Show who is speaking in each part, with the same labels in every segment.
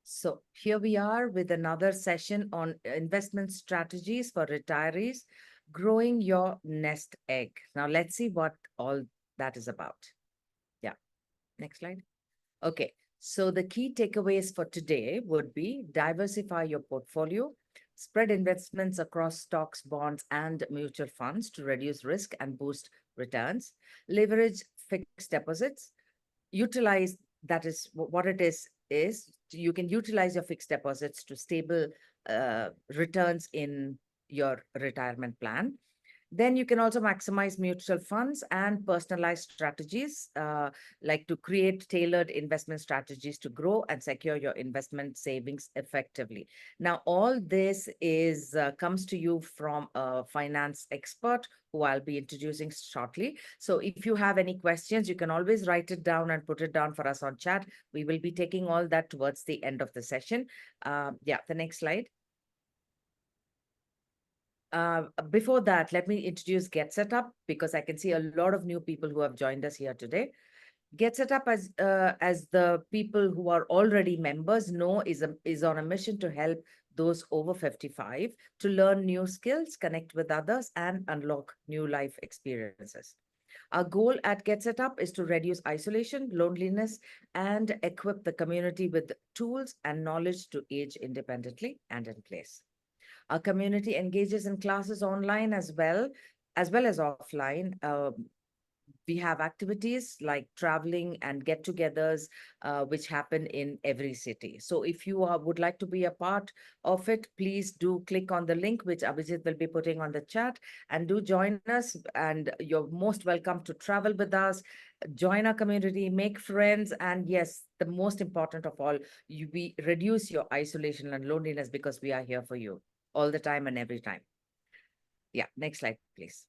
Speaker 1: So here we are with another session on investment strategies for retirees, growing your nest egg. Now let's see what all that is about. Yeah, next slide. Okay, so the key takeaways for today would be diversify your portfolio, spread investments across stocks, bonds, and mutual funds to reduce risk and boost returns, leverage fixed deposits, utilize that is what it is you can utilize your fixed deposits to stable returns in your retirement plan. Then you can also maximize mutual funds and personalized strategies, like to create tailored investment strategies to grow and secure your investment savings effectively. Now, all this is comes to you from a finance expert who I'll be introducing shortly. So if you have any questions, you can always write it down and put it down for us on chat. We will be taking all that towards the end of the session. Yeah, the next slide. Before that, let me introduce Get Set Up because I can see a lot of new people who have joined us here today. Get Set Up, as the people who are already members know, is on a mission to help those over 55 to learn new skills, connect with others, and unlock new life experiences. Our goal at Get Set Up is to reduce isolation, loneliness, and equip the community with tools and knowledge to age independently and in place. Our community engages in classes online as well as offline. We have activities like traveling and get-togethers, which happen in every city. So if you would like to be a part of it, please do click on the link, which Abhijit will be putting on the chat, and do join us. And you're most welcome to travel with us, join our community, make friends, and yes, the most important of all, we reduce your isolation and loneliness because we are here for you all the time and every time. Yeah, next slide, please.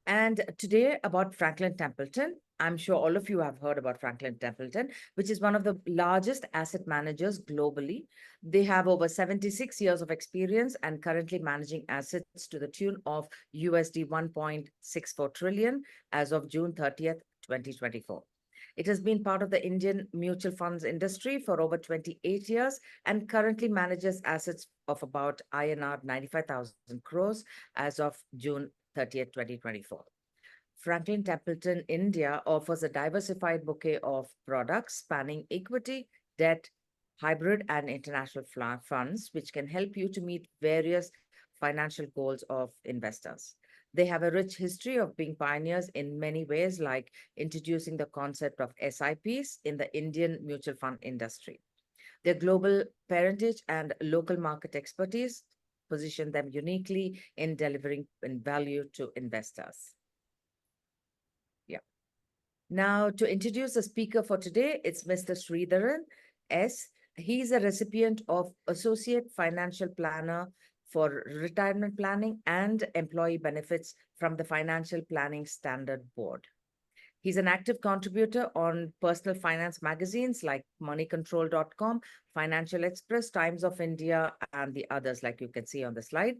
Speaker 1: And today about Franklin Templeton. I'm sure all of you have heard about Franklin Templeton, which is one of the largest asset managers globally. They have over 76 years of experience and currently managing assets to the tune of USD 1.64 trillion as of June 30th, 2024. It has been part of the Indian mutual funds industry for over 28 years and currently manages assets of about INR 95,000 crores as of June 30th, 2024. Franklin Templeton India offers a diversified bouquet of products spanning equity, debt, hybrid, and international funds, which can help you to meet various financial goals of investors. They have a rich history of being pioneers in many ways, like introducing the concept of SIPs in the Indian mutual fund industry. Their global parentage and local market expertise position them uniquely in delivering value to investors. Yeah. Now, to introduce the speaker for today, it's Mr. Sridharan S. He's a recipient of Associate Financial Planner for Retirement Planning and Employee Benefits from the Financial Planning Standard Board. He's an active contributor on personal finance magazines like moneycontrol.com, Financial Express, Times of India, and the others, like you can see on the slide.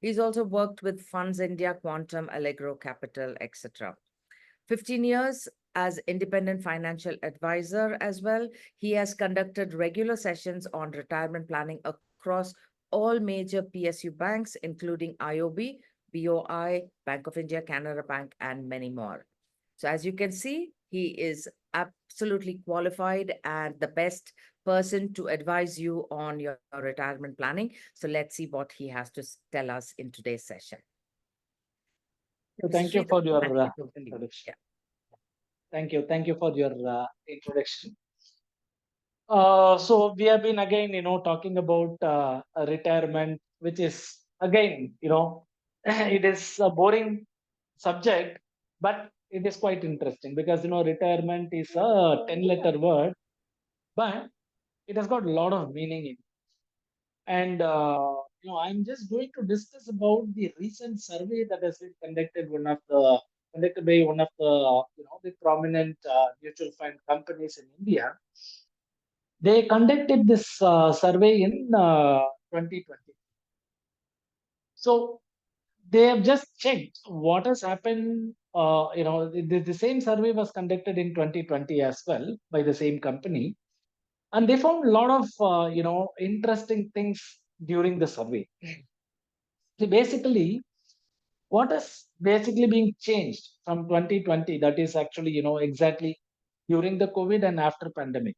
Speaker 1: He's also worked with Funds India, Quantum, Allegro Capital, etc. 15 years as independent financial advisor as well. He has conducted regular sessions on retirement planning across all major PSU banks, including IOB, BOI, Bank of India, Canara Bank, and many more. So as you can see, he is absolutely qualified and the best person to advise you on your retirement planning. So let's see what he has to tell us in today's session.
Speaker 2: Thank you for your
Speaker 1: introduction.
Speaker 2: yeah. Thank you for your introduction. So we have been again, talking about retirement, which is again, it is a boring subject, but it is quite interesting because retirement is a 10-letter word, but it has got a lot of meaning in it. And I'm just going to discuss about the recent survey that has been conducted by one of the prominent mutual fund companies in India. They conducted this survey in 2020. So they have just checked what has happened. The same survey was conducted in 2020 as well by the same company. and they found a lot of interesting things during the survey. See, basically, what is basically being changed from 2020, that is actually exactly during the COVID and after pandemic.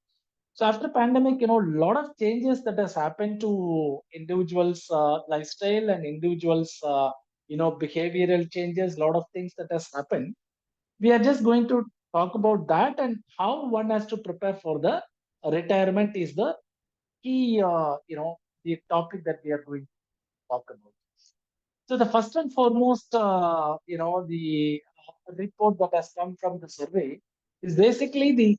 Speaker 2: So after pandemic, a lot of changes that has happened to individuals lifestyle and individuals behavioral changes, lot of things that has happened. We are just going to talk about that, and how one has to prepare for the retirement is the key the topic that we are going to talk about. So the first and foremost, the report that has come from the survey is basically the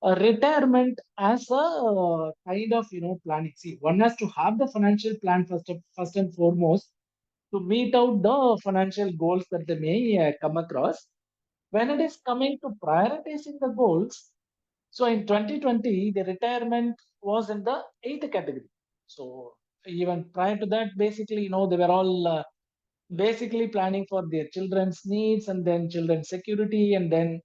Speaker 2: retirement as a kind of planning. See, one has to have the financial plan first and foremost to meet out the financial goals that they may come across. When it is coming to prioritizing the goals, so in 2020, the retirement was in the eighth category. So even prior to that, basically, they were all basically planning for their children's needs, and then children's security, and then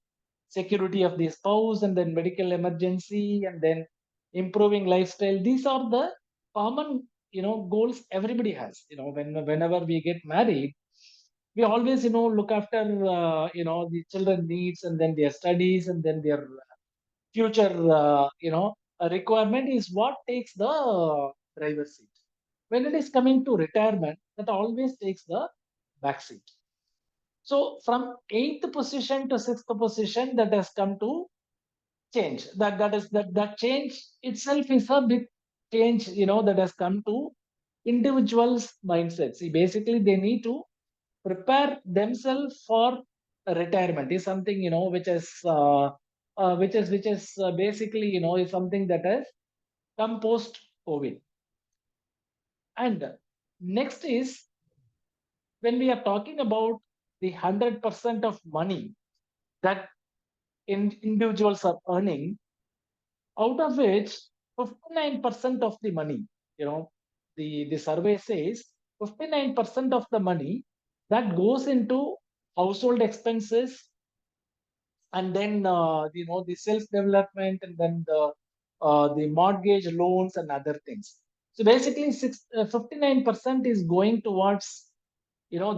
Speaker 2: security of the spouse, and then medical emergency, and then improving lifestyle. These are the common goals everybody has. Whenever we get married, we always look after the children needs, and then their studies, and then their future requirement is what takes the driver's seat. When it is coming to retirement, that always takes the back seat. So from eighth position to sixth position, that has come to change. That change itself is a big change, that has come to individuals' mindsets. See, basically, they need to prepare themselves for retirement. Is something which is basically is something that has come post COVID. And next is, when we are talking about the 100% of money that individuals are earning, out of which 59% of the money, the survey says 59% of the money that goes into household expenses, and then the self development, and then the mortgage loans and other things. So basically 59% is going towards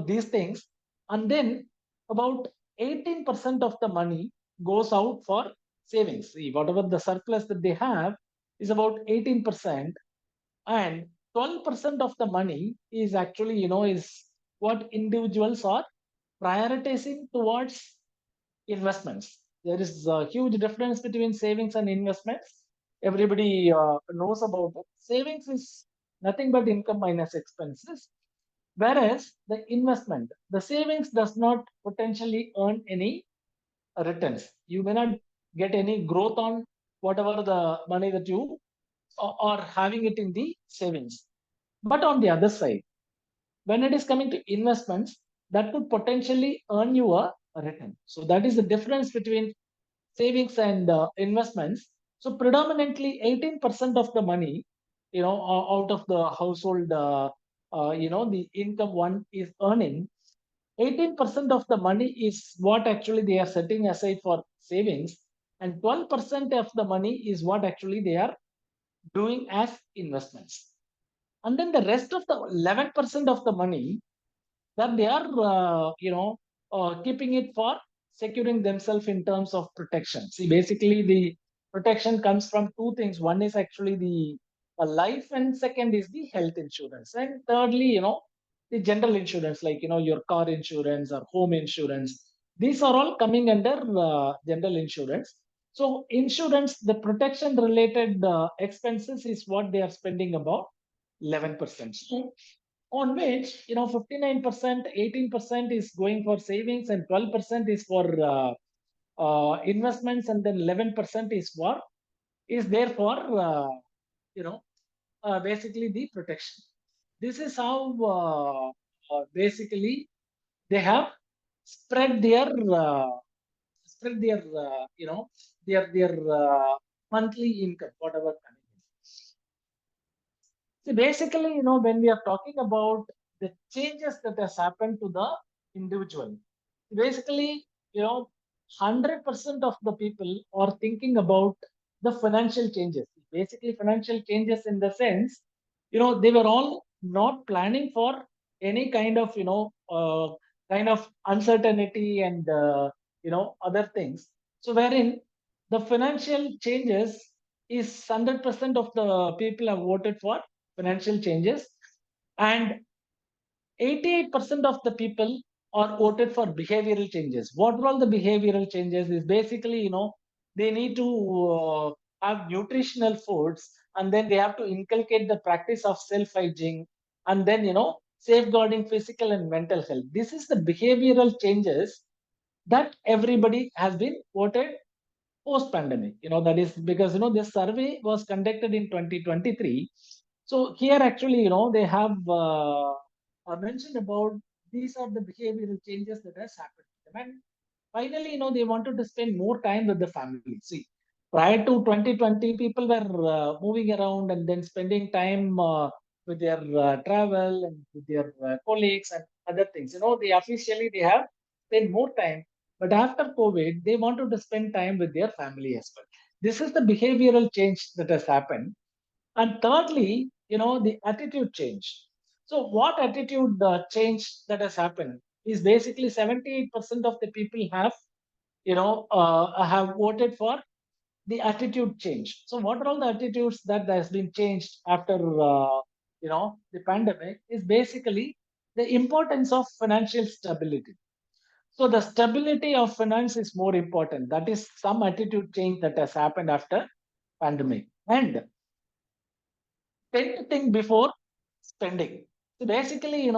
Speaker 2: these things, and then about 18% of the money goes out for savings. See, whatever the surplus that they have is about 18%, and 12% of the money is actually is what individuals are prioritizing towards investments. There is a huge difference between savings and investments. Everybody knows about it. Savings is nothing but income minus expenses, whereas the investment, the savings does not potentially earn any returns. You may not get any growth on whatever the money that you are having it in the savings. But on the other side, when it is coming to investments, that could potentially earn you a return. So that is the difference between savings and investments. So predominantly 18% of the money, out of the household, the income one is earning, 18% of the money is what actually they are setting aside for savings, and 12% of the money is what actually they are doing as investments. And then the rest of the 11% of the money that they are keeping it for securing themselves in terms of protection. See, basically the protection comes from two things. One is actually the life, and second is the health insurance, and thirdly the general insurance, like your car insurance or home insurance. These are all coming under general insurance. So insurance, the protection related expenses is what they are spending about 11%. So on which 59%, 18% is going for savings, and 12% is for investments, and then 11% is there for you know basically the protection. This is how basically they have spread their spread their their monthly income, whatever coming in. See, basically, when we are talking about the changes that has happened to the individual, basically, 100% of the people are thinking about the financial changes. basically financial changes in the sense, they were all not planning for any kind of, kind of uncertainty and, other things. So wherein the financial changes is 100% of the people have voted for financial changes, and 88% of the people are voted for behavioral changes. What are all the behavioral changes is basically, they need to have nutritional foods, and then they have to inculcate the practice of self hygiene, and then, safeguarding physical and mental health. This is the behavioral changes that everybody has been voted post pandemic. That is because, this survey was conducted in 2023. So here actually, they have mentioned about these are the behavioral changes that has happened to them. And finally, they wanted to spend more time with the family. See, prior to 2020, people were moving around and then spending time with their travel and with their colleagues and other things. They officially they have spent more time, but after COVID, they wanted to spend time with their family as well. This is the behavioral change that has happened. And thirdly, the attitude change. So what attitude change that has happened is basically 78% of the people have voted for the attitude change. So what are all the attitudes that has been changed after, the pandemic is basically the importance of financial stability. So the stability of finance is more important. That is some attitude change that has happened after pandemic. And tend to think before spending. So basically,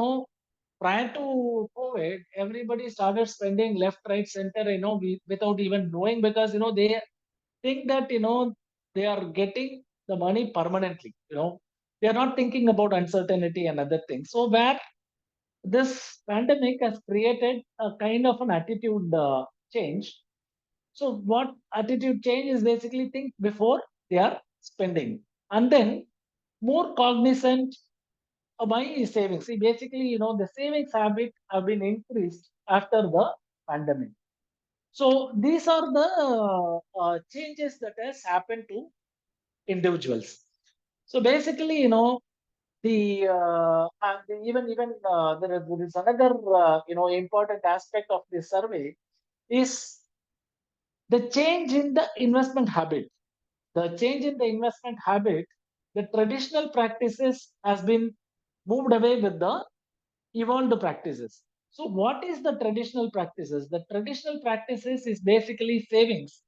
Speaker 2: prior to COVID, everybody started spending left, right, center, without even knowing, because, they think that, they are getting the money permanently, they are not thinking about uncertainty and other things. So where this pandemic has created a kind of an attitude change. So what attitude change is basically think before they are spending, and then more cognizant my savings. See, basically, the savings habit have been increased after the pandemic. So these are the changes that has happened to individuals. So basically, there is another important aspect of this survey is the change in the investment habit. The change in the investment habit, the traditional practices has been moved away with the evolved practices. So what is the traditional practices? The traditional practices is basically savings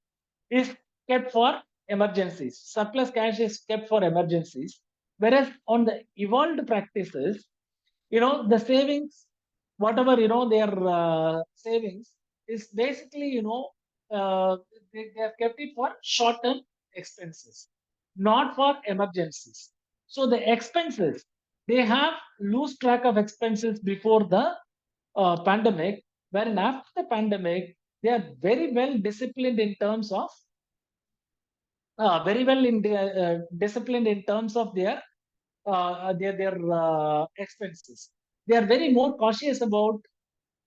Speaker 2: is kept for emergencies. Surplus cash is kept for emergencies. Whereas on the evolved practices, the savings, whatever, their savings is basically, uh, they have kept it for short-term expenses, not for emergencies. So the expenses, they have lose track of expenses before the pandemic, wherein after the pandemic, they are very well disciplined in terms of disciplined in terms of their expenses. They are very more cautious about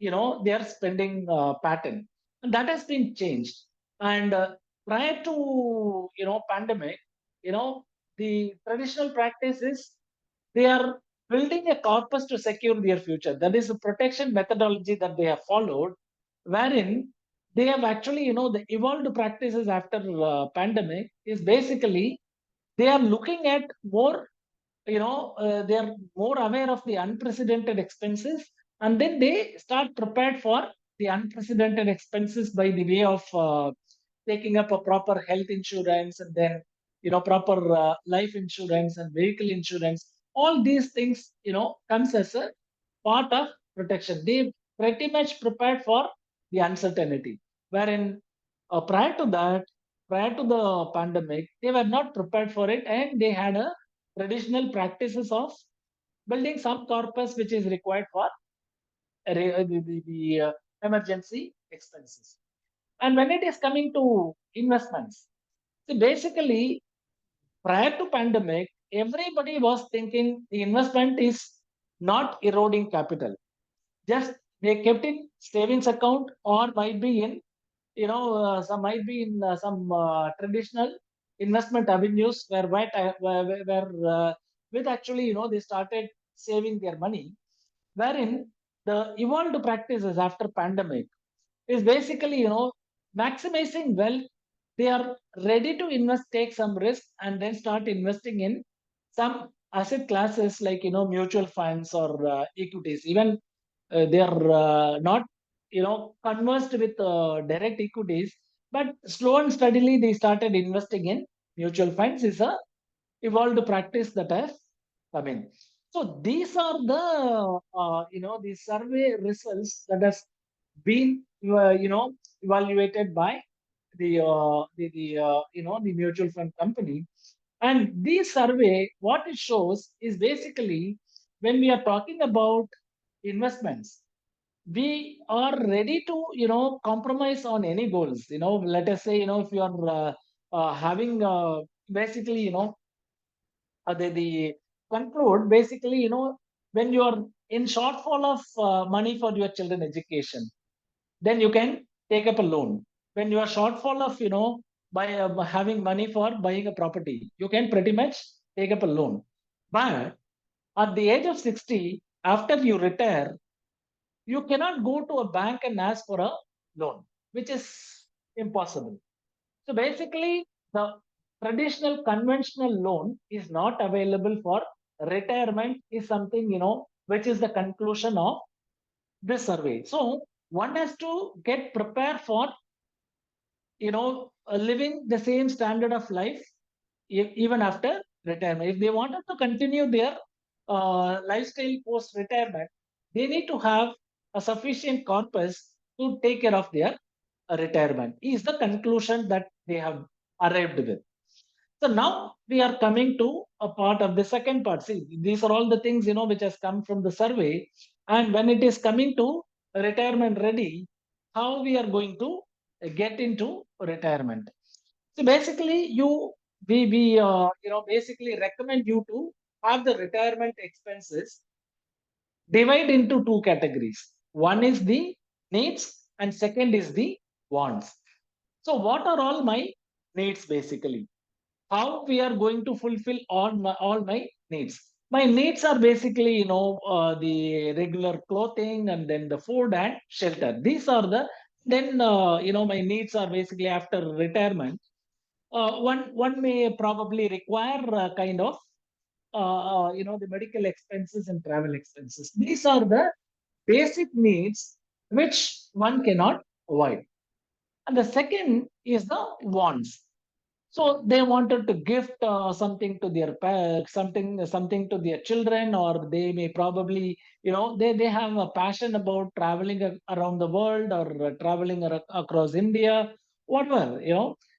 Speaker 2: their spending pattern, and that has been changed. And prior to pandemic, the traditional practice is they are building a corpus to secure their future. That is a protection methodology that they have followed, wherein they have actually, the evolved practices after pandemic is basically they are looking at more, they are more aware of the unprecedented expenses, and then they start prepared for the unprecedented expenses by the way of taking up a proper health insurance, and then proper life insurance and vehicle insurance. All these things comes as a part of protection. They pretty much prepared for the uncertainty, wherein prior to that, prior to the pandemic, they were not prepared for it, and they had a traditional practices of building some corpus which is required for the emergency expenses. And when it is coming to investments, see, basically, prior to pandemic, everybody was thinking the investment is not eroding capital. Just they kept in savings account, or might be in, some might be in some traditional. investment avenues where with actually, they started saving their money, wherein the evolved practices after pandemic is basically, maximizing wealth. They are ready to invest, take some risk, and then start investing in some asset classes like, mutual funds or equities. Even they are not, conversed with direct equities, but slow and steadily they started investing in mutual funds. Is a evolved practice that has come in. So these are the the survey results that has been evaluated by the mutual fund company. And this survey, what it shows is basically, when we are talking about investments, we are ready to compromise on any goals. Let us say, if you are having basically, the conclude basically, when you are in shortfall of money for your children education, then you can take up a loan. When you are shortfall of, by having money for buying a property, you can pretty much take up a loan. But at the age of 60, after you retire, you cannot go to a bank and ask for a loan, which is impossible. So basically, the traditional conventional loan is not available for retirement, is something, which is the conclusion of this survey. So one has to get prepared for, living the same standard of life even after retirement. If they wanted to continue their lifestyle post retirement, they need to have a sufficient corpus to take care of their retirement. Is the conclusion that they have arrived with. So now we are coming to a part of the second part. See, these are all the things, which has come from the survey. And when it is coming to retirement ready, how we are going to get into retirement. So basically, we basically recommend you to have the retirement expenses divide into two categories. One is the needs and second is the wants. So what are all my needs basically? How we are going to fulfill all my needs? My needs are basically, the regular clothing and then the food and shelter. These are the, then my needs are basically after retirement. One may probably require kind of the medical expenses and travel expenses. These are the basic needs which one cannot avoid. And the second is the wants. So they wanted to gift something to their something to their children, or they may probably, they have a passion about traveling around the world, or traveling across India, whatever.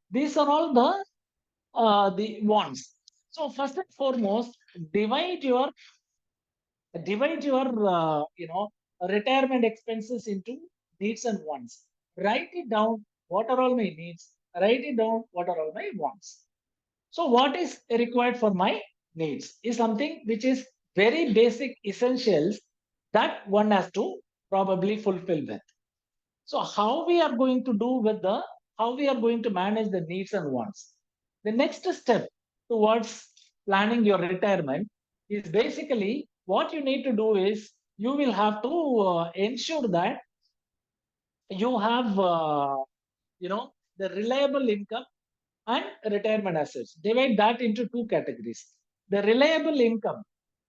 Speaker 2: These are all the wants. So first and foremost, divide your divide your retirement expenses into needs and wants. Write it down, what are all my needs. Write it down, what are all my wants. So what is required for my needs is something which is very basic essentials that one has to probably fulfill with. So how we are going to do with the, how we are going to manage the needs and wants. The next step towards planning your retirement is basically, what you need to do is, you will have to ensure that you have the reliable income and retirement assets. Divide that into two categories. The reliable income.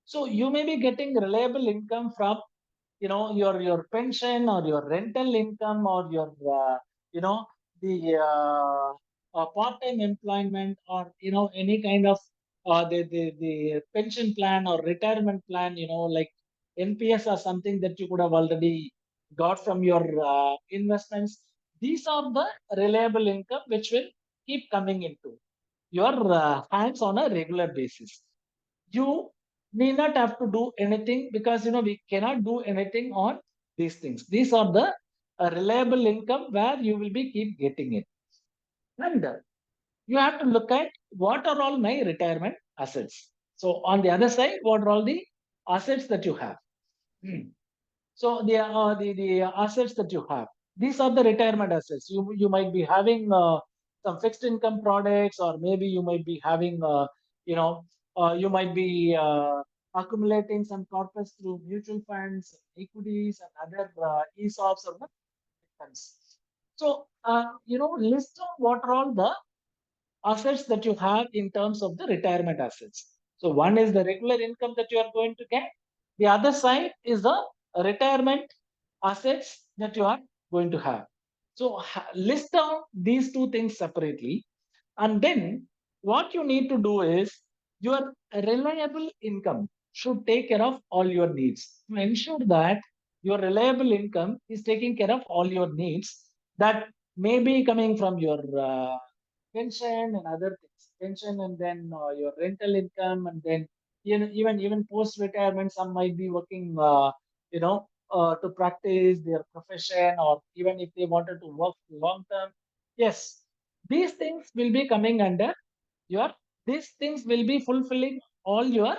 Speaker 2: So you may be getting reliable income from, your pension or your rental income, or your the part-time employment, or any kind of the pension plan or retirement plan, like NPS or something that you could have already got from your investments. These are the reliable income which will keep coming into your hands on a regular basis. You need not have to do anything, because we cannot do anything on these things. These are the reliable income where you will be keep getting it. And you have to look at, what are all my retirement assets. So on the other side, what are all the assets that you have. Hmm. So the assets that you have, these are the retirement assets. You might be having some fixed income products, or maybe you might be having, you know, you might be accumulating some corpus through mutual funds, equities, and other ESOPs or funds. So, list down what are all the assets that you have in terms of the retirement assets. So one is the regular income that you are going to get. The other side is the retirement assets that you are going to have. So list down these two things separately. And then what you need to do is your reliable income should take care of all your needs. To ensure that your reliable income is taking care of all your needs that may be coming from your pension and other things, pension, and then your rental income, and then even post retirement, some might be working, to practice their profession, or even if they wanted to work long term. Yes, these things will be coming under your. These things will be fulfilling all your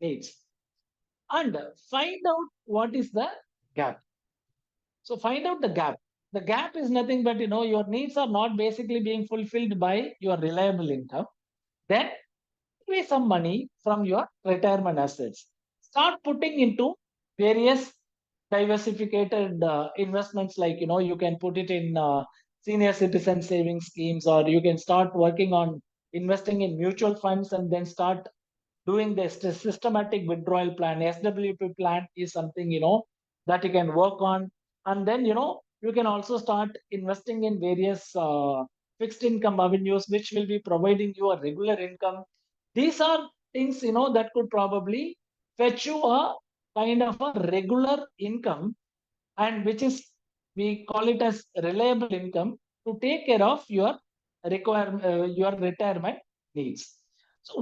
Speaker 2: needs, and find out what is the gap. So find out the gap. The gap is nothing but your needs are not basically being fulfilled by your reliable income. Then raise some money from your retirement assets. Start putting into various diversified investments, like you can put it in senior citizen savings schemes, or you can start working on investing in mutual funds, and then start doing this systematic withdrawal plan. SWP plan is something that you can work on, and then you can also start investing in various fixed income avenues, which will be providing you a regular income. These are things that could probably fetch you a kind of a regular income, and which is, we call it as reliable income, to take care of your retirement needs. So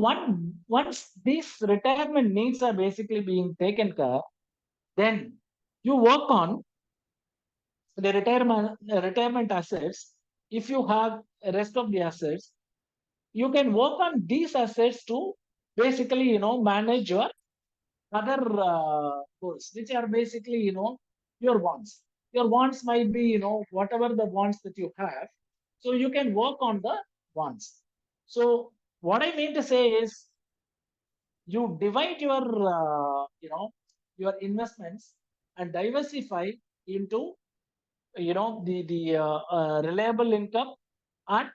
Speaker 2: once these retirement needs are basically being taken care, then you work on the retirement assets. If you have the rest of the assets, you can work on these assets to basically manage your other goals, which are basically your wants. Your wants might be whatever the wants that you have, so you can work on the wants. So what I mean to say is, you divide your investments and diversify into the reliable income and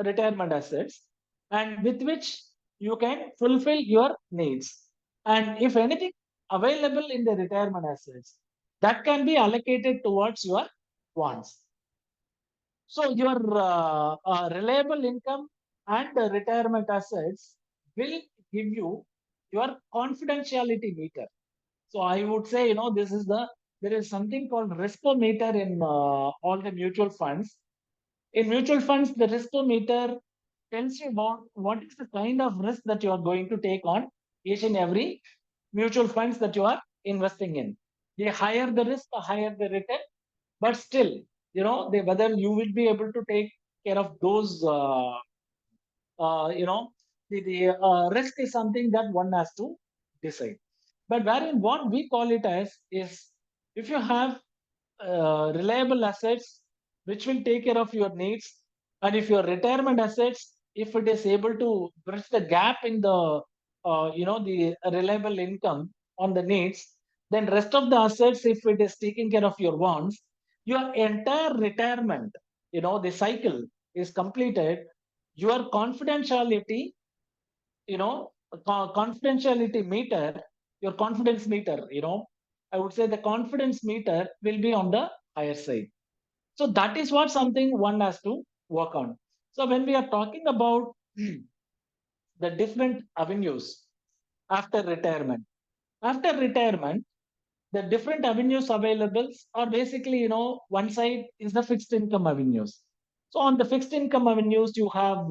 Speaker 2: retirement assets, and with which you can fulfill your needs. And if anything available in the retirement assets, that can be allocated towards your wants. So your reliable income and the retirement assets will give you your confidentiality meter. So I would say, there is something called riskometer in all the mutual funds. In mutual funds, the riskometer tells you about what is the kind of risk that you are going to take on each and every mutual funds that you are investing in. The higher the risk, the higher the return. But still, whether you will be able to take care of those, the risk is something that one has to decide. But wherein what we call it as is, if you have reliable assets which will take care of your needs, and if your retirement assets, if it is able to bridge the gap in the reliable income on the needs, then rest of the assets, if it is taking care of your wants, your entire retirement, the cycle is completed. Your confidentiality, confidentiality meter, your confidence meter, I would say the confidence meter will be on the higher side. So that is what something one has to work on. So when we are talking about the different avenues after retirement, the different avenues available are basically, one side is the fixed income avenues. So on the fixed income avenues, you have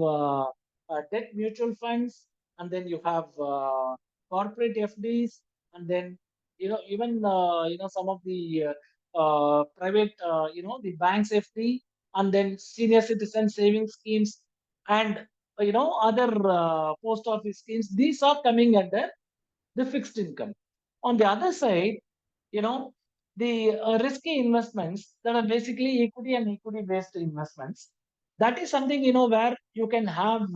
Speaker 2: debt mutual funds, and then you have corporate FDs, and then even some of the private, the banks FD, and then senior citizen savings schemes, and other post office schemes. These are coming under the fixed income. On the other side, the risky investments that are basically equity and equity based investments. That is something, where you can have,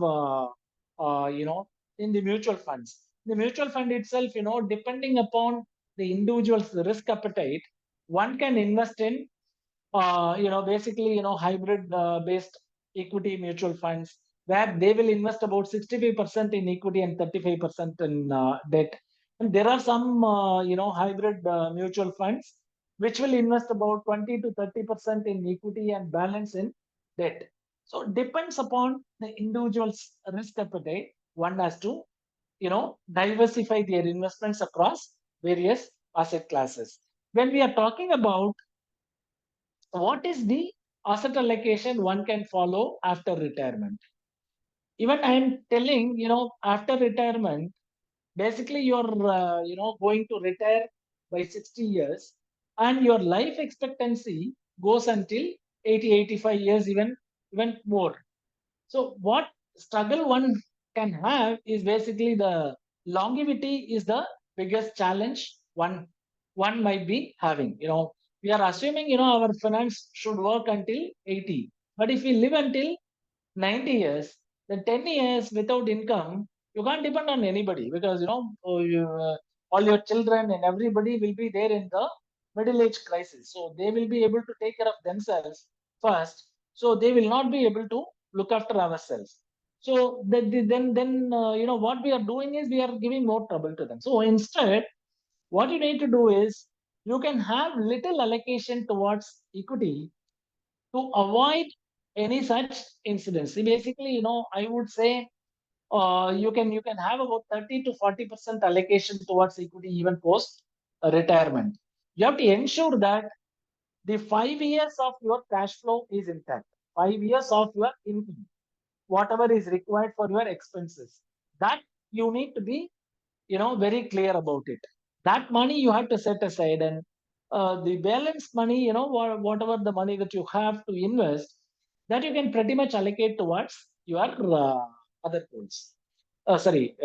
Speaker 2: in the mutual funds. The mutual fund itself, depending upon the individual's risk appetite, one can invest in, basically, hybrid based equity mutual funds, where they will invest about 65% in equity and 35% in debt. And there are some, hybrid mutual funds which will invest about 20 to 30% in equity and balance in debt. So it depends upon the individual's risk appetite. One has to, diversify their investments across various asset classes. When we are talking about what is the asset allocation one can follow after retirement, even I am telling, after retirement, basically you're going to retire by 60 years, and your life expectancy goes until 80, 85 years, even more. So what struggle one can have is basically the longevity is the biggest challenge one might be having. We are assuming, our finance should work until 80, but if we live until 90 years, then 10 years without income, you can't depend on anybody, because all your children and everybody will be there in the middle age crisis. So they will be able to take care of themselves first. So they will not be able to look after ourselves. So then what we are doing is we are giving more trouble to them. So instead, what you need to do is you can have little allocation towards equity to avoid any such incidents. See, basically, I would say you can have about 30 to 40% allocation towards equity even post retirement. You have to ensure that the 5 years of your cash flow is intact. 5 years of your income, whatever is required for your expenses, that you need to be very clear about it. That money you have to set aside, and the balance money, whatever the money that you have to invest, that you can pretty much allocate towards your other goals. Sorry,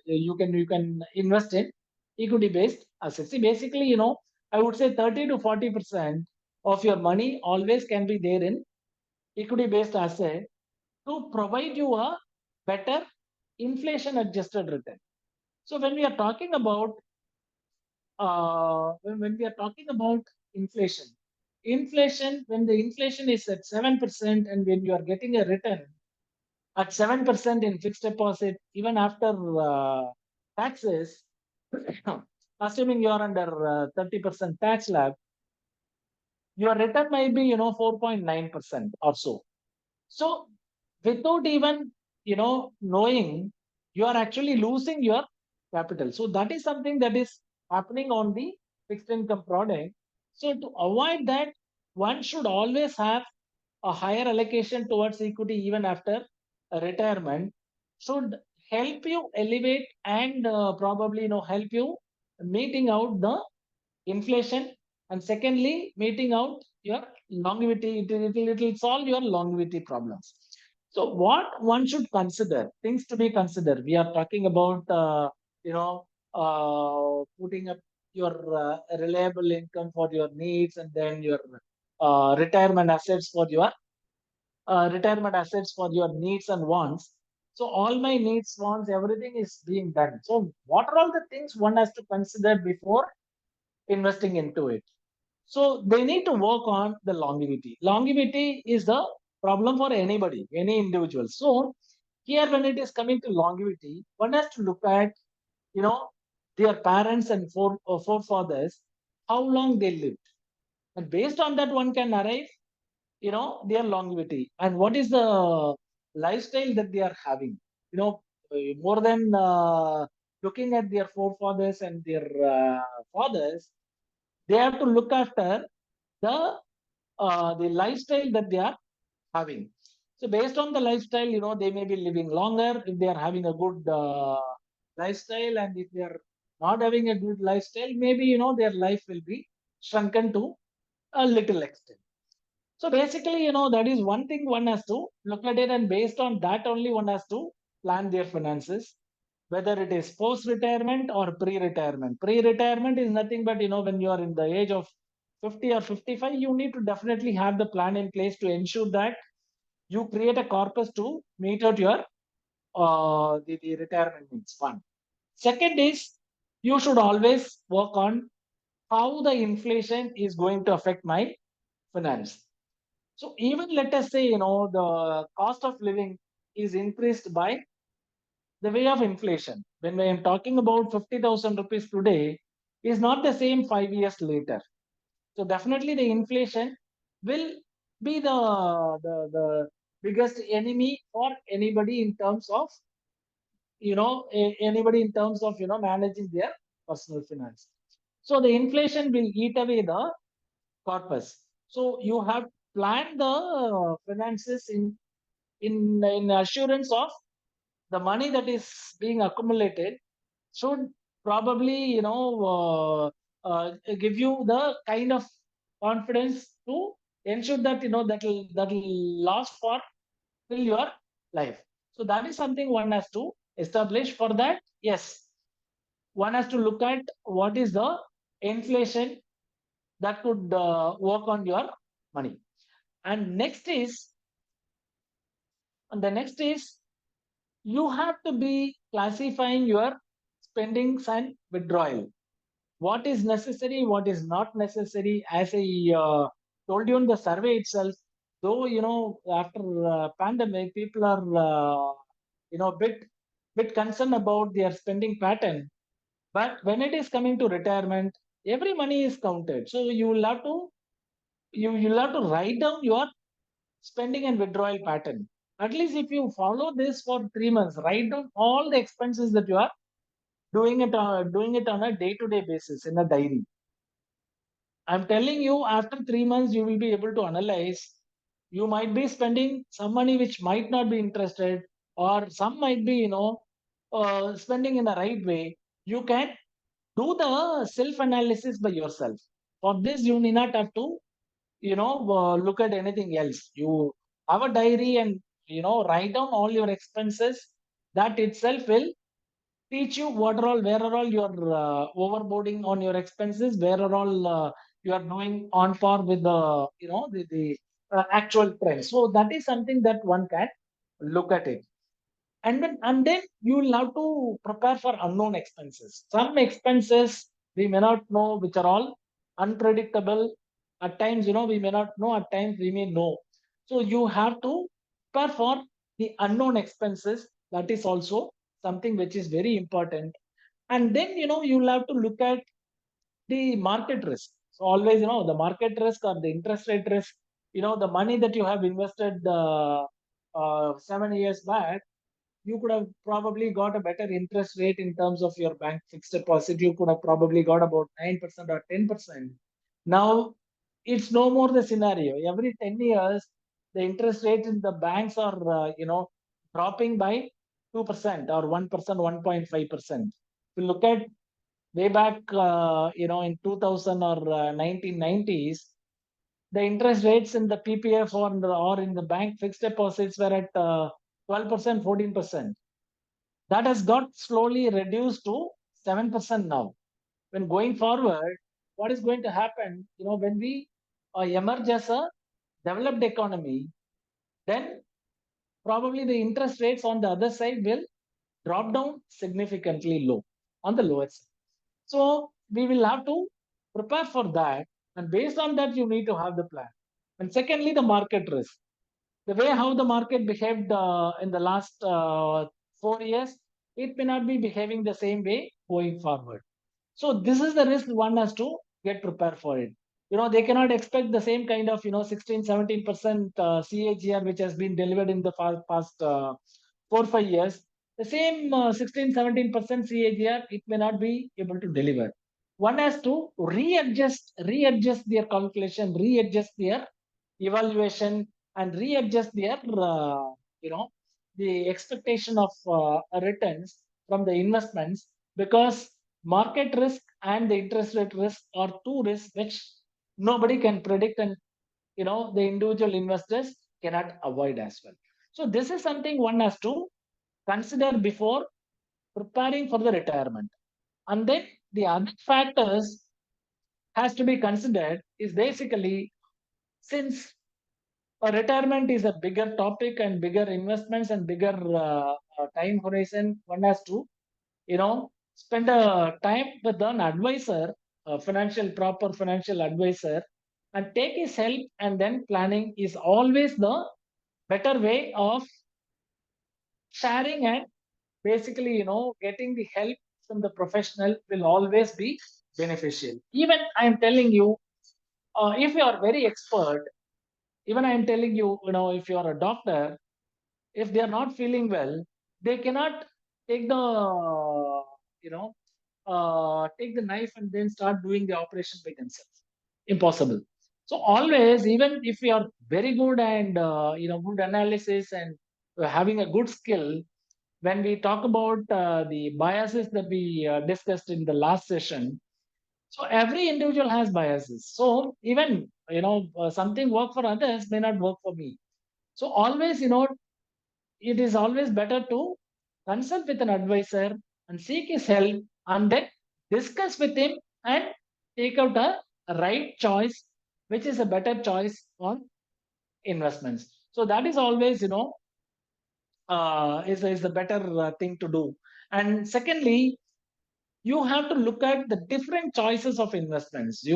Speaker 2: you can invest in equity based assets. See, basically, I would say 30 to 40% of your money always can be there in equity based asset to provide you a better inflation adjusted return. So when we are talking about when we are talking about inflation, when the inflation is at 7%, and when you are getting a return at 7% in fixed deposit, even after taxes, assuming you are under 30% tax slab, your return might be 4.9% or so. So without even knowing, you are actually losing your capital. So that is something that is happening on the fixed income product. So to avoid that, one should always have a higher allocation towards equity even after a retirement, should help you elevate and probably help you meeting out the inflation, and secondly meeting out your longevity. It will solve your longevity problems. So what one should consider, things to be considered, we are talking about putting up your reliable income for your needs, and then your retirement assets for your needs and wants. So all my needs, wants, everything is being done. So what are all the things one has to consider before investing into it? So they need to work on the longevity. Longevity is the problem for anybody, any individual. So here, when it is coming to longevity, one has to look at, you know, their parents and forefathers, how long they lived. And based on that, one can arrive, their longevity and what is the lifestyle that they are having. More than looking at their forefathers and their fathers, they have to look after the the lifestyle that they are having. So based on the lifestyle, they may be living longer if they are having a good lifestyle, and if they are not having a good lifestyle, maybe their life will be shrunken to a little extent. So basically, that is one thing one has to look at it, and based on that only one has to plan their finances, whether it is post-retirement or pre-retirement. Pre-retirement is nothing but, when you are in the age of 50 or 55, you need to definitely have the plan in place to ensure that you create a corpus to meet out your the retirement needs. One. Second is you should always work on how the inflation is going to affect my finance. So even let us say, the cost of living is increased by the way of inflation. When I am talking about 50,000 rupees today, is not the same 5 years later. So definitely the inflation will be the biggest enemy for anybody in terms of anybody in terms of managing their personal finance. So the inflation will eat away the corpus. So you have planned the finances in assurance of the money that is being accumulated should probably give you the kind of confidence to ensure that that will last for till your life. So that is something one has to establish. For that, yes, one has to look at what is the inflation that could work on your money. And the next is you have to be classifying your spendings and withdrawal. What is necessary, what is not necessary. As I told you in the survey itself, though after pandemic, people are bit concerned about their spending pattern. But when it is coming to retirement, every money is counted. So you'll have to write down your spending and withdrawal pattern. At least if you follow this for 3 months, write down all the expenses that you are doing it on a day-to-day basis in a diary. I'm telling you, after 3 months, you will be able to analyze. You might be spending some money which might not be interested, or some might be, spending in the right way. You can do the self-analysis by yourself. For this, you need not have to, look at anything else. You have a diary and, write down all your expenses. That itself will teach you where are all you're overboarding on your expenses, where are all you are doing on par with the actual trend. So that is something that one can look at it. And then you will have to prepare for unknown expenses. Some expenses we may not know, which are all unpredictable. At times, we may not know, at times we may know. So you have to prepare for the unknown expenses. That is also something which is very important. And then you'll have to look at the market risk. So always, the market risk or the interest rate risk, the money that you have invested 7 years back, you could have probably got a better interest rate in terms of your bank fixed deposit. You could have probably got about 9% or 10%. Now, it's no more the scenario. Every 10 years, the interest rates in the banks are, dropping by 2% or 1%, 1.5%. If you look at way back, in 2000 or 1990s, the interest rates in the PPF or in the bank fixed deposits were at 12%, 14%. That has got slowly reduced to 7% now. When going forward, what is going to happen, when we emerge as a developed economy, then probably the interest rates on the other side will drop down significantly low, on the lower side. So we will have to prepare for that. And based on that, you need to have the plan. And secondly, the market risk. The way how the market behaved in the last 4 years, it may not be behaving the same way going forward. So this is the risk one has to get prepared for it. They cannot expect the same kind of 16, 17% CAGR which has been delivered in the past 4, 5 years. The same 16, 17% CAGR it may not be able to deliver. One has to readjust their calculation, readjust their evaluation, and readjust their the expectation of returns from the investments, because market risk and the interest rate risk are two risks which nobody can predict, and the individual investors cannot avoid as well. So this is something one has to consider before preparing for the retirement. And then the other factors has to be considered is basically, since retirement is a bigger topic and bigger investments and bigger time horizon. One has to, spend a time with an advisor, a proper financial advisor, and take his help. And then planning is always the better way of sharing, and basically, getting the help from the professional will always be beneficial. Even I am telling you, if you are very expert, even I am telling you, if you are a doctor, if they are not feeling well, they cannot take the, take the knife and then start doing the operation by themselves. Impossible. So always, even if you are very good and good analysis and having a good skill, when we talk about the biases that we discussed in the last session, so every individual has biases. So even something work for others may not work for me. So always, it is always better to consult with an advisor and seek his help, and then discuss with him and take out a right choice, which is a better choice on investments. So that is always, is the better thing to do. And secondly, you have to look at the different choices of investments.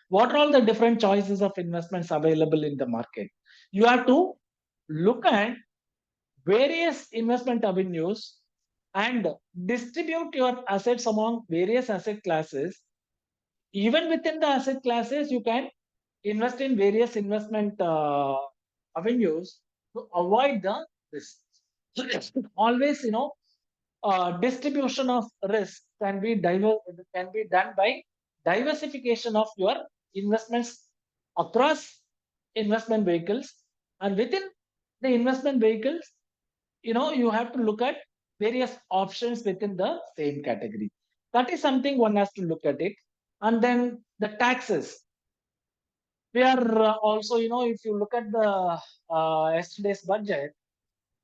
Speaker 2: What are all the different choices of investments available in the market? You have to look at various investment avenues and distribute your assets among various asset classes. Even within the asset classes, you can invest in various investment avenues to avoid the risk. So always, distribution of risk can be done by diversification of your investments across investment vehicles, and within the investment vehicles, you have to look at various options within the same category. That is something one has to look at it. And then the taxes, we are also, if you look at the yesterday's budget,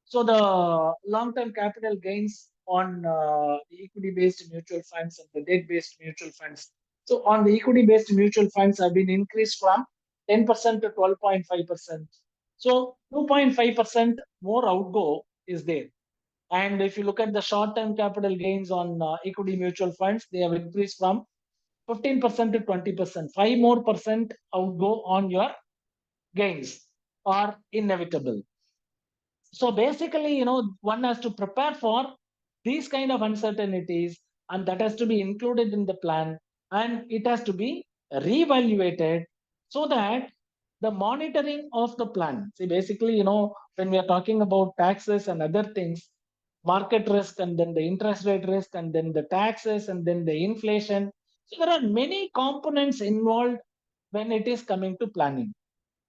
Speaker 2: so the long-term capital gains on the equity-based mutual funds and the debt-based mutual funds. So on the equity-based mutual funds have been increased from 10% to 12.5%. So 2.5% more outgo is there. And if you look at the short-term capital gains on equity mutual funds, they have increased from 15% to 20%. 5 more percent outgo on your gains are inevitable. So basically, one has to prepare for these kind of uncertainties, and that has to be included in the plan, and it has to be reevaluated, so that the monitoring of the plan. See, basically, when we are talking about taxes and other things, market risk, and then the interest rate risk, and then the taxes, and then the inflation. So there are many components involved when it is coming to planning.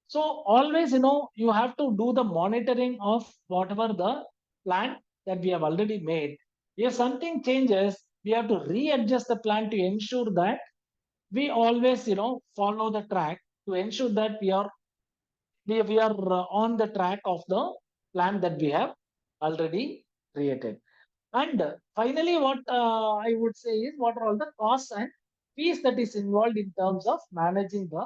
Speaker 2: So always, you have to do the monitoring of whatever the plan that we have already made. If something changes, we have to readjust the plan to ensure that we always, follow the track, to ensure that we are on the track of the plan that we have already created. And finally, what I would say is, what are all the costs and fees that is involved in terms of managing the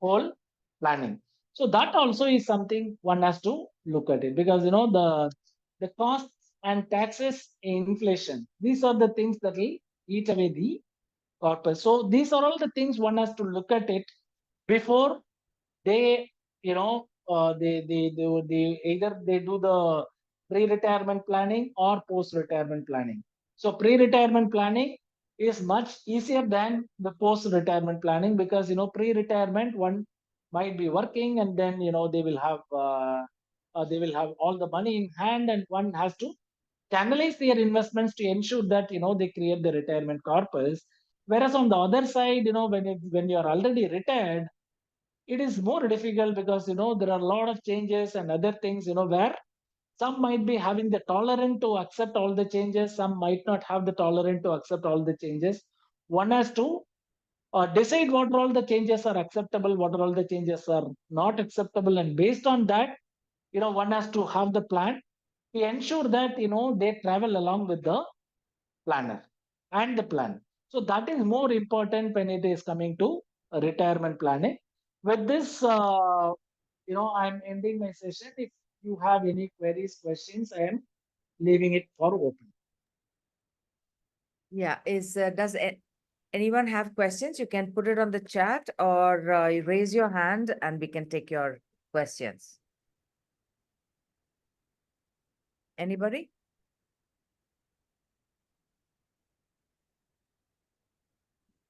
Speaker 2: whole planning. So that also is something one has to look at it, because the costs and taxes, inflation, these are the things that will eat away the corpus. So these are all the things one has to look at it before they, they either they do the pre-retirement planning or post-retirement planning. So pre-retirement planning is much easier than the post-retirement planning, because pre-retirement, one might be working, and then they will have all the money in hand, and one has to channelize their investments to ensure that they create the retirement corpus. Whereas on the other side, when you are already retired, it is more difficult, because there are a lot of changes and other things, where some might be having the tolerance to accept all the changes, some might not have the tolerance to accept all the changes. One has to decide what all the changes are acceptable, what all the changes are not acceptable, and based on that, one has to have the plan to ensure that they travel along with the planner and the plan. So that is more important when it is coming to retirement planning. With this, I'm ending my session. If you have any queries, questions, I am leaving it for open.
Speaker 1: Yeah, does anyone have questions? You can put it on the chat or you raise your hand and we can take your questions. Anybody?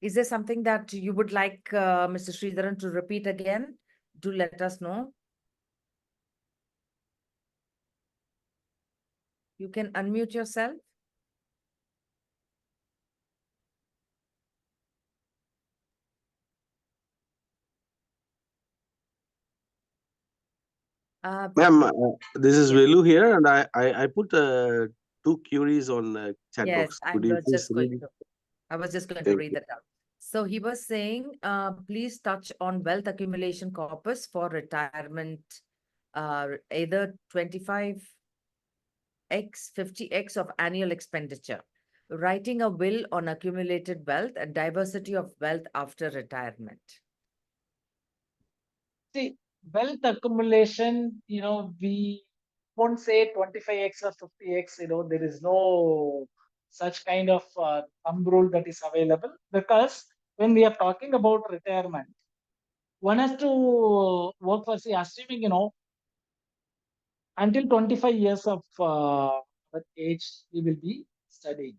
Speaker 1: Is there something that you would like Mr. Sridharan to repeat again? Do let us know. You can unmute yourself.
Speaker 3: Ma'am, this is
Speaker 1: Yes.
Speaker 3: Velu here, and I put two queries on chat
Speaker 1: Yes,
Speaker 3: box. Could you please read it?
Speaker 1: I was just going to
Speaker 3: Thank
Speaker 1: read
Speaker 3: you.
Speaker 1: that out. So he was saying, please touch on wealth accumulation corpus for retirement, either 25x, 50x of annual expenditure, writing a will on accumulated wealth and diversity of wealth after retirement.
Speaker 2: See, wealth accumulation, we won't say 25x or 50x, there is no such kind of thumb rule that is available, because when we are talking about retirement, one has to work for, see, assuming, until 25 years of age, we will be studying.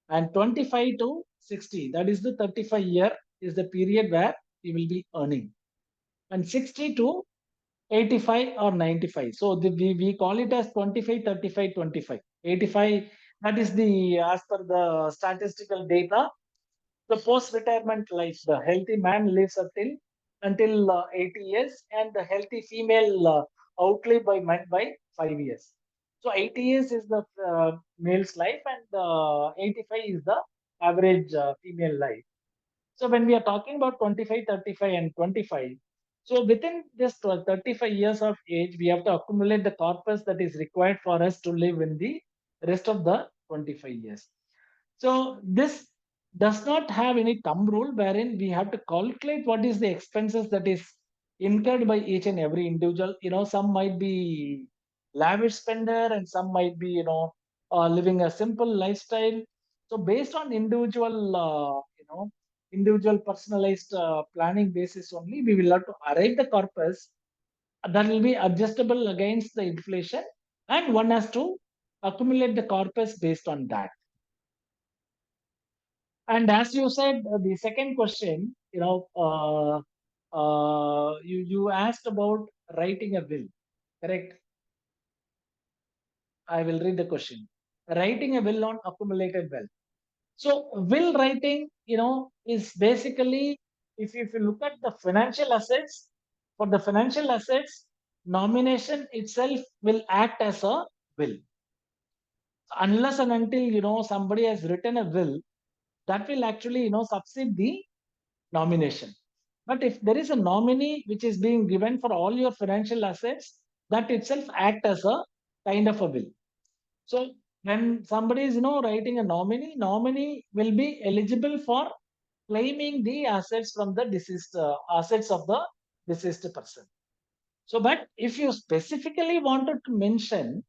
Speaker 2: And 25 to 60, that is the 35-year, is the period where we will be earning. And 60 to 85 or 95. So we call it as 25, 35, 25. 85, that is as per the statistical data, the post-retirement life. The healthy man lives until 80 years, and the healthy female outlive by 5 years. So 80 years is the male's life, and 85 is the average female life. So when we are talking about 25, 35, and 25, so within this 35 years of age, we have to accumulate the corpus that is required for us to live in the rest of the 25 years. So this does not have any thumb rule wherein we have to calculate what is the expenses that is incurred by each and every individual. Some might be lavish spender and some might be, living a simple lifestyle. So based on individual personalized planning basis only, we will have to arrive the corpus that will be adjustable against the inflation, and one has to accumulate the corpus based on that. And as you said, the second question, you asked about writing a will, correct? I will read the question. Writing a will on accumulated wealth. So will writing, is basically, if you look at the financial assets, for the financial assets, nomination itself will act as a will. Unless and until, somebody has written a will, that will actually, succeed the nomination. But if there is a nominee which is being given for all your financial assets, that itself act as a kind of a will. So when somebody is, writing a nominee will be eligible for claiming the assets from the deceased, assets of the deceased person. So, but if you specifically wanted to mention,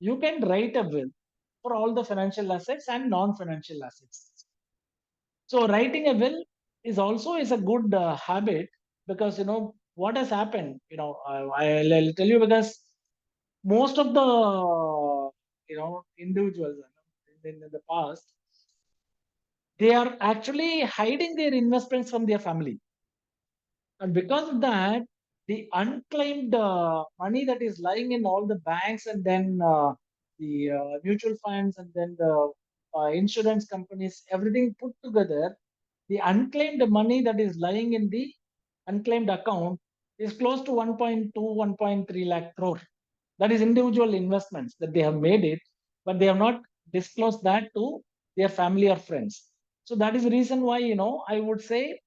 Speaker 2: you can write a will for all the financial assets and non-financial assets. So writing a will is a good habit, because what has happened. I'll tell you, because most of the individuals in the past, they are actually hiding their investments from their family, and because of that, the unclaimed money that is lying in all the banks, and then the mutual funds, and then the insurance companies, everything put together, the unclaimed money that is lying in the unclaimed account is close to 1.2, 1.3 lakh crore. That is individual investments that they have made it, but they have not disclosed that to their family or friends. So that is the reason why, I would say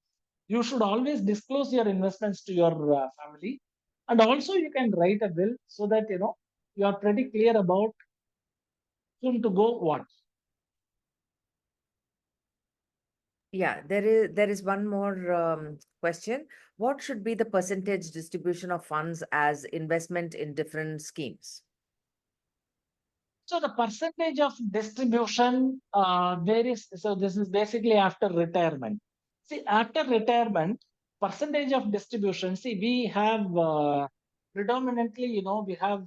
Speaker 2: you should always disclose your investments to your family. And also you can write a will, so that, you are pretty clear about whom to go what.
Speaker 1: Yeah, there is one more question. What should be the percentage distribution of funds as investment in different schemes?
Speaker 2: So the percentage of distribution varies. So this is basically after retirement. See, after retirement, percentage of distribution. See, we have predominantly, we have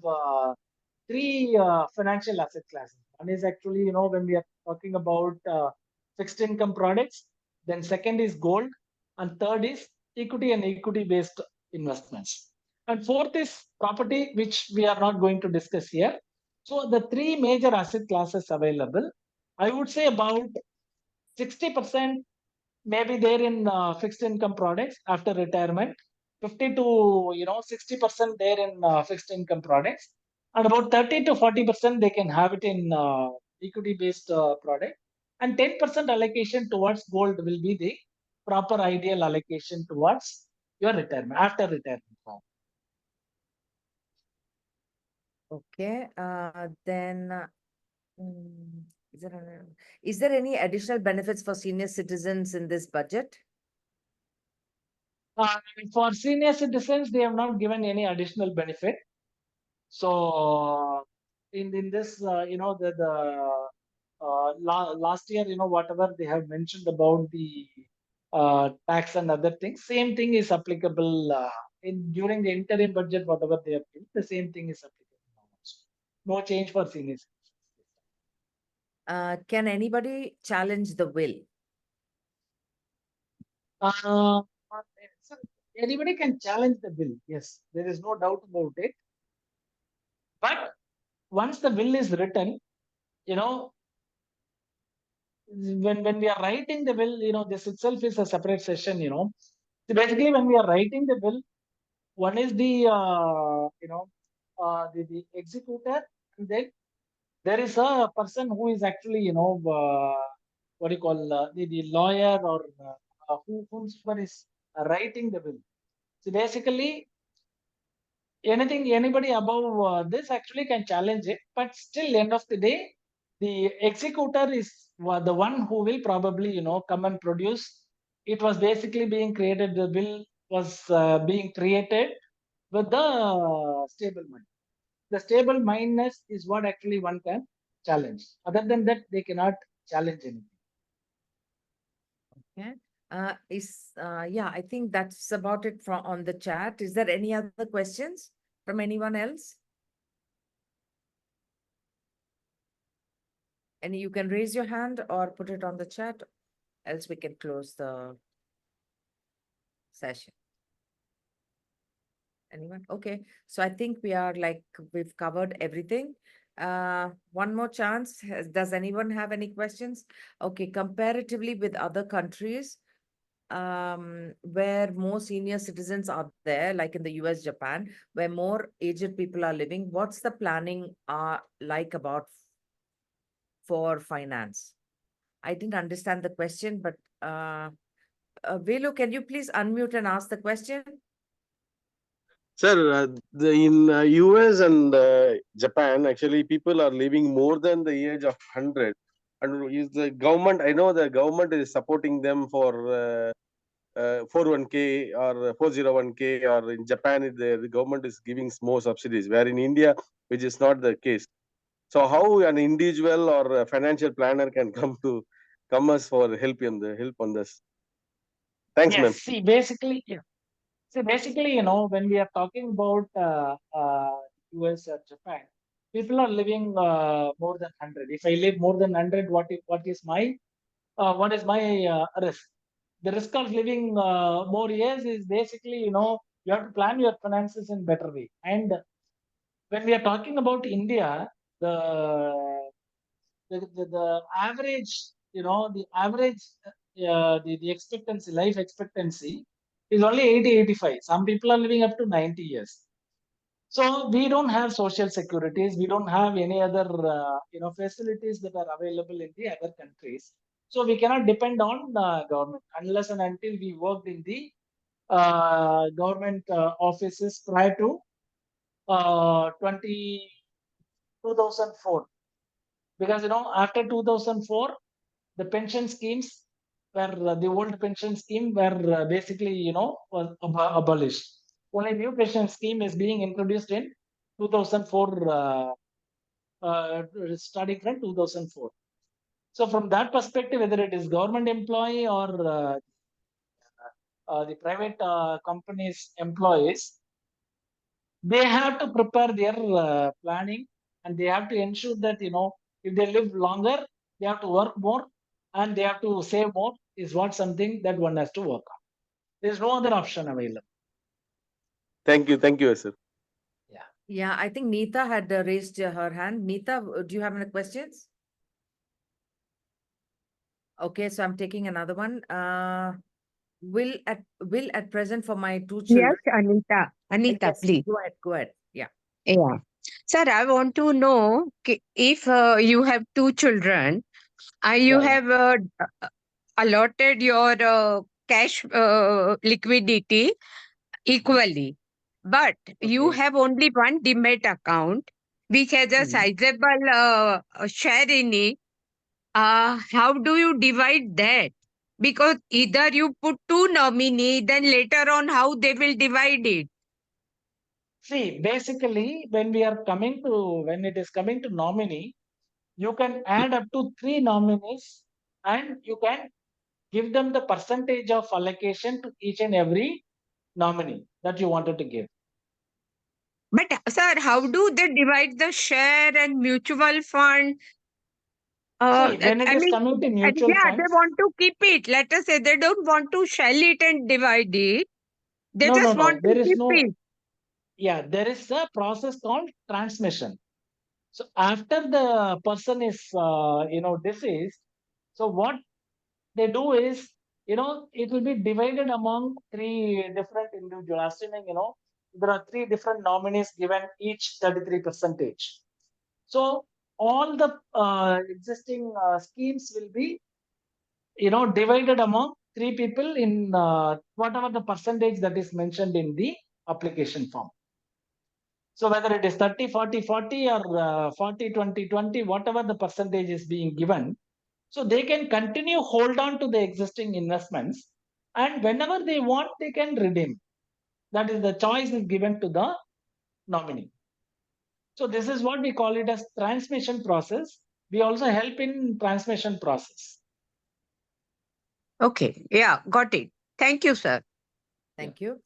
Speaker 2: three financial asset classes. One is actually, when we are talking about fixed income products. Then second is gold, and third is equity and equity-based investments. And fourth is property, which we are not going to discuss here. So the three major asset classes available, I would say about 60% maybe there in fixed income products after retirement, 50 to 60% there in fixed income products, and about 30 to 40% they can have it in equity based product, and 10% allocation towards gold will be the proper ideal allocation towards your retirement after retirement.
Speaker 1: Okay. Then mm, is there is there any additional benefits for senior citizens in this budget?
Speaker 2: Uh, for senior citizens, they have not given any additional benefit. So in this, last year, whatever they have mentioned about the tax and other things, same thing is applicable in during the interim budget. Whatever they have given, the same thing is applicable now also. No change for seniors.
Speaker 1: Can anybody challenge the will?
Speaker 2: Uh, so anybody can challenge the bill. Yes, there is no doubt about it. But once the bill is written, you know, when we are writing the will, this itself is a separate session. So basically, when we are writing the will, one is the the executor, and then there is a person who is actually what do you call the lawyer or whosoever is writing the will. So basically, anybody above this actually can challenge it, but still end of the day the executor is the one who will probably come and produce. It was basically being created, the bill was being created with the stable mind. The stable mindness is what actually one can challenge. Other than that, they cannot challenge anything.
Speaker 1: Okay. Yeah, I think that's about it from on the chat. Is there any other questions from anyone else? And you can raise your hand or put it on the chat, else we can close the session. Anyone? Okay. So I think we've covered everything. One more chance. Does anyone have any questions? Okay. Comparatively with other countries, where more senior citizens are there, like in the US, Japan, where more aged people are living, what's the planning like about for finance? I didn't understand the question, but Velu, can you please unmute and ask the question?
Speaker 3: Sir, in US and Japan, actually, people are living more than the age of 100. And is the government, I know the government is supporting them for 401k or 401k, or in Japan, the government is giving more subsidies, where in India, which is not the case. So how an individual or a financial planner can come us for help on this? Thanks,
Speaker 2: Yes,
Speaker 3: man.
Speaker 2: see, basically, when we are talking about US or Japan, people are living more than 100. If I live more than 100, what is my risk? The risk of living more years is basically, you have to plan your finances in better way. And when we are talking about India, the the average, the average, the expectancy, life expectancy is only 80, 85. Some people are living up to 90 years. So we don't have social securities. We don't have any other, facilities that are available in the other countries. So we cannot depend on government unless and until we worked in the government offices prior to 2004. Because after 2004, the pension schemes where the old pension scheme were basically, was abolished. Only new pension scheme is being introduced in 2004, starting from 2004. So from that perspective, whether it is government employee or the private companies employees, they have to prepare their planning, and they have to ensure that if they live longer, they have to work more and they have to save more. Is what something that one has to work on. There is no other option available.
Speaker 3: Thank you, sir.
Speaker 1: Yeah, I think Neeta had raised her hand. Neeta, do you have any questions? Okay, so I'm taking another one. Will at present for my two children.
Speaker 4: Yes, Anita. Anita,
Speaker 1: Yes,
Speaker 4: please.
Speaker 1: go ahead. Go ahead. Yeah.
Speaker 4: Yeah. Sir, I want to know if you have two children, you
Speaker 2: Yeah, yeah.
Speaker 4: have allotted your cash liquidity equally, but you
Speaker 2: Okay.
Speaker 4: have only one demat account which has a
Speaker 2: Mhm.
Speaker 4: sizable share in it. How do you divide that? Because either you put two nominee, then later on how they will divide it.
Speaker 2: See, basically, when it is coming to nominee, you can add up to 3 nominees, and you can give them the percentage of allocation to each and every nominee that you wanted to give.
Speaker 4: But sir, how do they divide the share and mutual fund?
Speaker 2: See, when it
Speaker 4: I
Speaker 2: is
Speaker 4: mean,
Speaker 2: coming to
Speaker 4: and
Speaker 2: mutual
Speaker 4: yeah, they
Speaker 2: funds,
Speaker 4: want to keep it. Let us say they don't want to sell it and divide it. They
Speaker 2: no,
Speaker 4: just want to
Speaker 2: there is
Speaker 4: keep
Speaker 2: no,
Speaker 4: it.
Speaker 2: yeah, there is a process called transmission. So after the person is, deceased, so what they do is, it will be divided among 3 different individuals. Assuming, there are 3 different nominees given each 33 percentage. So all the existing schemes will be, divided among 3 people in whatever the percentage that is mentioned in the application form. So whether it is 30, 40, 40 or 40, 20, 20, whatever the percentage is being given, so they can continue hold on to the existing investments, and whenever they want, they can redeem. That is, the choice is given to the nominee. So this is what we call it as transmission process. We also help in transmission process.
Speaker 4: Okay, yeah, got it. Thank you, sir.
Speaker 1: Thank you.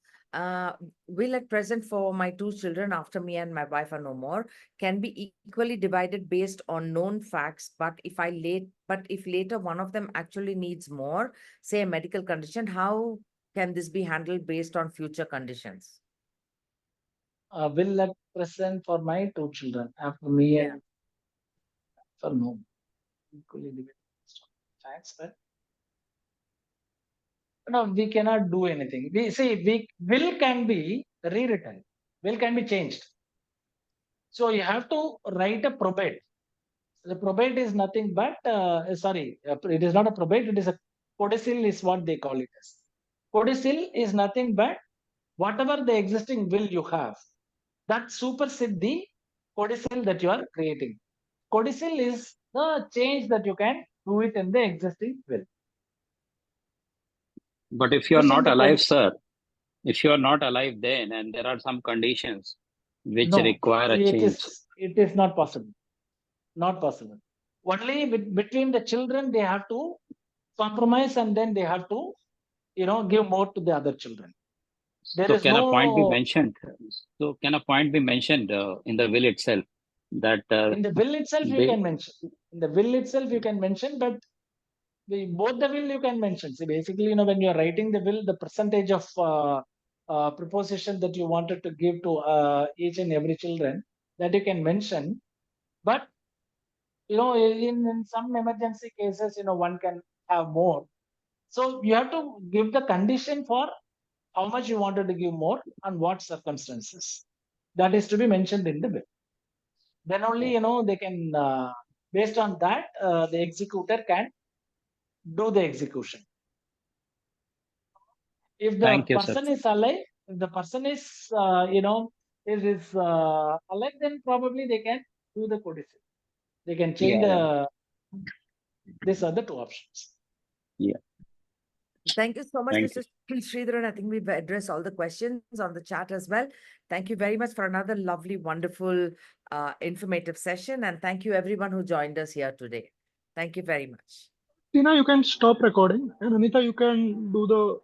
Speaker 1: Will at present for my two children after me and my wife are no more can be equally divided based on known facts. But if later one of them actually needs more, say a medical condition, how can this be handled based on future conditions?
Speaker 2: Will at present for my 2 children after me
Speaker 1: Yeah.
Speaker 2: and for no equally divided based on facts, but no, we cannot do anything. We see, will can be rewritten, will can be changed. So you have to write a probate. The probate is nothing but it is not a probate. It is a codicil, is what they call it as. Codicil is nothing but whatever the existing will you have, that supersede the codicil that you are creating. Codicil is the change that you can do it in the existing will.
Speaker 5: But if you are
Speaker 2: Pushing
Speaker 5: not
Speaker 2: the
Speaker 5: alive,
Speaker 2: codicil.
Speaker 5: sir, if you are not alive then, and there are some conditions which
Speaker 2: No,
Speaker 5: require a change,
Speaker 2: it is not possible. Not possible. Only between the children they have to compromise, and then they have to, give more to the other children. There
Speaker 5: so
Speaker 2: is
Speaker 5: can a point be
Speaker 2: no
Speaker 5: mentioned? So can a point be mentioned in the will itself that
Speaker 2: in the will itself you
Speaker 5: they,
Speaker 2: can mention. In the will itself you can mention, but both the will you can mention. See, basically, when you are writing the will, the percentage of proposition that you wanted to give to each and every children, that you can mention. But in some emergency cases, one can have more. So you have to give the condition for how much you wanted to give more and what circumstances. That is to be mentioned in the bill. Then only they can, based on that, the executor can do the execution. If the
Speaker 5: thank you, sir.
Speaker 2: person is alive, if the person is is alive, then probably they can do the codicil. They can change
Speaker 5: Yeah, yeah,
Speaker 2: these are the 2 options.
Speaker 5: yeah.
Speaker 1: Thank you so much,
Speaker 5: Thank
Speaker 1: Mr. Sridharan. I think we've addressed all the questions on the chat as well. Thank you very much for another lovely, wonderful, informative session. And thank you everyone who joined us here today. Thank you very much.
Speaker 6: Tina, you can stop recording, and Anita, you can do the